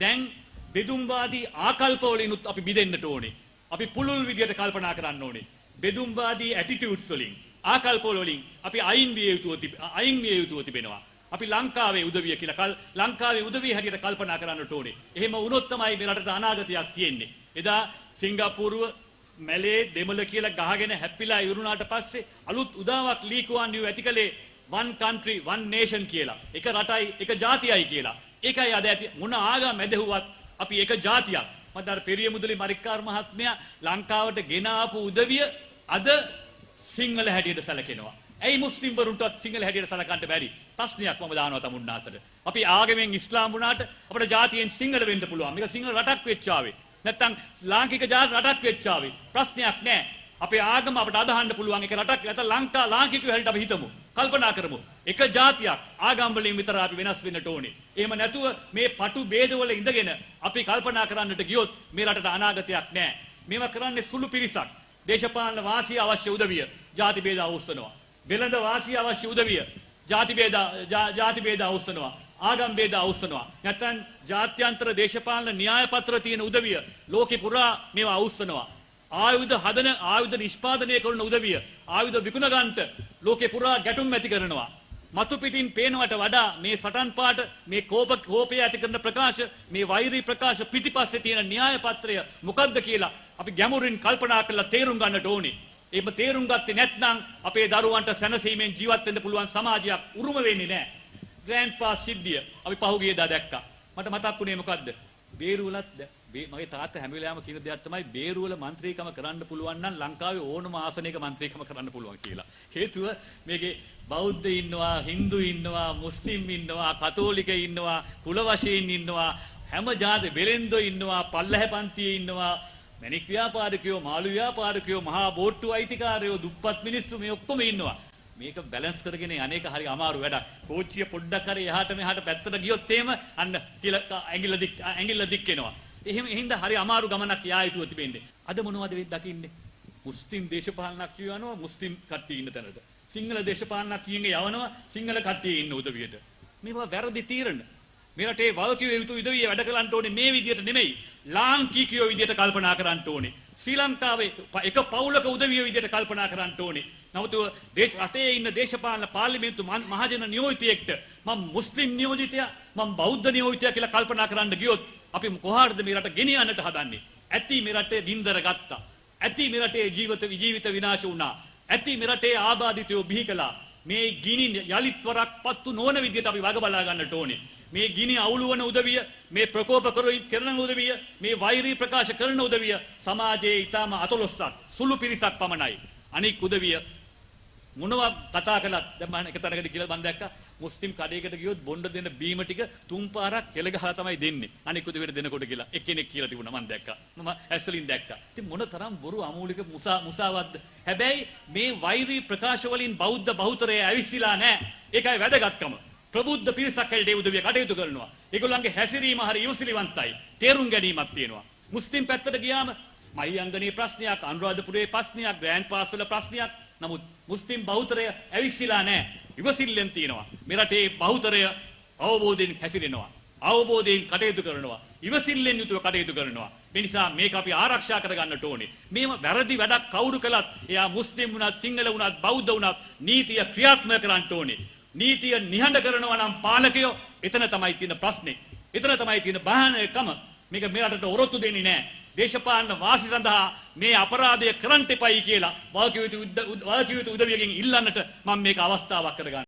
දැන් බෙදුම්වාදී ආකල්පවලිනුත් අපි බිදෙන්නට ඕනේ. අපි පුළුල් විදියට කල්පනා කරන්න ඕනේ. බෙදුම්වාදී ඇටිටියුඩ්ස් වලින් ආකල්පවල වලින් අපි අයින් විය යුතුව තිබෙනවා. අපි ලංකාවේ උදවිය කියලා ලංකාවේ උදවිය හැටියට කල්පනා කරන්නට ඕනේ. එහෙම වුණොත් තමයි මේ රටට අනාගතයක් තියෙන්නේ. එදා සිංගප්පූරුව මැලේ දෙමළ කියලා ගහගෙන හැප්පිලා ඉවරුණාට පස්සේ අලුත් උදාවක් ලී කුවාන් යූ ඇති කලේ one country one nation කියලා. එක රටයි එක ජාතියයි කියලා. ඒකයි අද ඇති මොන ආගම ඇදහුවත් අපි එක ජාතියක්. මට අර පෙරිය මුදලි මරික්කාර මහත්මයා ලංකාවට ගෙන ආපු උදවිය අද සිංහල හැටියට සැලකෙනවා. ඇයි මුස්ලිම් වරුන්ටත් සිංහල හැටියට සැලකන්න බැරි? ප්‍රශ්නයක් මම දානවා තමුන්නාසට. අපි ආගමෙන් ඉස්ලාම් වුණාට අපේ ජාතියෙන් සිංහල වෙන්න පුළුවන්. මේක සිංහල රටක් වෙච්චාවේ. නැත්තම් ලාංකික ජාති රටක් වෙච්චාවේ. ප්‍රශ්නයක් නැහැ. අපේ ආගම අපට අදහන්න පුළුවන් එක රටක් නැත්නම් ලාංකිකයෝ හැටියට අපි හිතමු. කල්පනා කරමු. එක ජාතියක් ආගම් වලින් විතර අපි වෙනස් වෙන්නට ඕනේ. එහෙම නැතුව මේ පටු ભેදවල ඉඳගෙන අපි කල්පනා කරන්නට ගියොත් මේ රටට අනාගතයක් නැහැ. මේවා කරන්නේ සුළු පිරිසක්. දේශපාලන වාසිය අවශ්‍ය උදවිය ජාති ભેද අවුස්සනවා. වෙළඳ වාසිය අවශ්‍ය උදවිය ජාති ભેද අවුස්සනවා. ආගම් ભેද අවුස්සනවා. නැත්නම් ජාත්‍යන්තර දේශපාලන න්‍යාය පත්‍ර තියෙන උදවිය ලෝකේ පුරා මේවා අවුස්සනවා. ආයුධ නිෂ්පාදනය කරන උදවිය ආයුධ විකුණ ගන්නට ලෝකේ පුරා ගැටුම් ඇති කරනවා. මතු පිටින් පේනවට වඩා මේ සටන් පාට මේ කෝපය ඇති කරන ප්‍රකාශ මේ වෛරී ප්‍රකාශ පිටිපස්සේ තියෙන න්‍යාය පත්‍රය මොකක්ද කියලා අපි ගැඹුරින් කල්පනා කරලා තේරුම් ගන්නට ඕනේ. එහෙම තේරුම් ගත්තේ නැත්නම් අපේ දරුවන්ට සැනසීමෙන් ජීවත් වෙන්න පුළුවන් සමාජයක් උරුම වෙන්නේ නැහැ. ග්‍රෑන්ඩ් පාස් සිද්ධිය අපි පහුගියදා දැක්කා. මට මතක් වුණේ මොකද්ද? බේරුවලත් මගේ තාත්තා හැම වෙලාවෙම කියන දෙයක් තමයි බේරුවල മന്ത്രിකම කරන්න පුළුවන් නම් ලංකාවේ ඕනම ආසනයක മന്ത്രിකම කරන්න පුළුවන් කියලා. හේතුව මේකේ බෞද්ධ ඉන්නවා, හින්දු ඉන්නවා, මුස්ලිම් ඉන්නවා, කතෝලික ඉන්නවා, කුල වශයෙන් ඉන්නවා, හැම ජාති වෙලෙන්දෝ ඉන්නවා, පල්ලැහැ පන්තියේ ඉන්නවා, මැණික් ව්‍යාපාරිකයෝ, මාළු ව්‍යාපාරිකයෝ, මහා බෝට්ටු අයිතිකාරයෝ, දුප්පත් මිනිස්සු මේ ඔක්කොම ඉන්නවා. මේක බැලන්ස් කරගෙන අනේක හරි අමාරු වැඩක්. කෝච්චිය පොඩ්ඩක් හරි එහාට මෙහාට පැත්තට ගියොත් එහෙම අන්න කියලා ඇඟිල්ල දික් වෙනවා. එහෙම හින්දා හරි අමාරු ගමනක් යා යුතුව තිබෙන්නේ. අද මොනවද වෙන්නේ දකින්නේ? මුස්ලිම් දේශපාලනඥයෝ යනවා මුස්ලිම් කට්ටිය ඉන්න තැනට. සිංහල දේශපාලනඥයන්ගේ යවනවා සිංහල කට්ටිය ඉන්න උදවියට. මේවා වැරදි තීරණ. මේ රටේ වල්කිය යුතු උදවිය වැඩ කරන්න ඕනේ මේ විදියට නෙමෙයි. ලාංකිකයෝ විදියට කල්පනා කරන්න ඕනේ. ශ්‍රී ලංකාවේ එක පවුලක උදවිය විදියට කල්පනා කරන්න ඕනේ. නමුත් රටේ ඉන්න දේශපාලන පාර්ලිමේන්තු මහජන නියෝජිතයෙක්ට මම මුස්ලිම් නියෝජිතයා මම බෞද්ධ නියෝජිතයා කියලා කල්පනා කරන්න ගියොත් අපි කොහාටද මේ රට ගෙනියන්නට හදන්නේ? ඇති මේ රටේ දින්දර ගත්තා. ඇති මේ රටේ ජීවිත විනාශ වුණා. ඇති මේ රටේ ආබාධිතයෝ බිහි කළා. මේ ගිනි යලිත් වරක් පත්තු නොවන විදියට අපි වග බලා ගන්නට ඕනේ. මේ ගිනි අවුලවන උදවිය, මේ ප්‍රකෝප කරන උදවිය, මේ වෛරී ප්‍රකාශ කරන උදවිය සමාජයේ ඊටම අතලොස්සක් සුළු පිරිසක් පමණයි. අනික් උදවිය මොනවා කතා කළත් දැන් මම එක තැනකට කියලා මම දැක්කා මුස්ලිම් කඩේකට ගියොත් බොණ්ඩ දෙන බීම ටික තුන් පාරක් කෙල ගහලා තමයි දෙන්නේ. අනික් උදවියට දෙනකොට කියලා එක්කෙනෙක් කියලා තිබුණා මම දැක්කා. මම ඇස්වලින් දැක්කා. ඉතින් මොන තරම් බොරු අමූලික මුසාවත්ද. හැබැයි මේ වෛරී ප්‍රකාශ වලින් බෞද්ධ බහුතරය ඇවිස්සලා නැහැ. ඒකයි වැදගත්කම. ප්‍රබුද්ධ පිරිසක් හැටියට උදවිය කටයුතු කරනවා. ඒගොල්ලන්ගේ හැසිරීම හරි ඉවසිලිවන්තයි. තේරුම් ගැනීමක් තියෙනවා. මුස්ලිම් පැත්තට ගියාම මහියංගනේ ප්‍රශ්නයක්, අනුරාධපුරයේ ප්‍රශ්නයක්, ග්‍රෑන්ඩ් පාස් වල ප්‍රශ්නයක්. නමුත් මුස්ලිම් බහුතරය ඇවිස්සලා නැහැ. ඉවසිල්ලෙන් තියෙනවා. මේ රටේ බහුතරය අවබෝධයෙන් හැසිරෙනවා. අවබෝධයෙන් කටයුතු කරනවා. ඉවසිල්ලෙන් යුතුව කටයුතු කරනවා. මේ නිසා මේක අපි ආරක්ෂා කරගන්නට ඕනේ. මේව වැරදි වැඩක් කවුරු කළත් එයා මුස්ලිම් වුණත්, සිංහල වුණත්, බෞද්ධ වුණත් නීතිය ක්‍රියාත්මක කරන්න ඕනේ. නීතිය නිහඬ කරනවා නම් පාලකයෝ එතන තමයි තියෙන ප්‍රශ්නේ. එතන තමයි තියෙන බාහනකම. මේක මේ රටට ඔරොත්තු දෙන්නේ නැහැ. දේශපාලන වාසි සඳහා මේ අපරාධය කරන්න එපයි කියලා වාකිය යුතු උදවියකින් ඉල්ලන්නට මම මේක අවස්ථාවක් කරගන්නවා.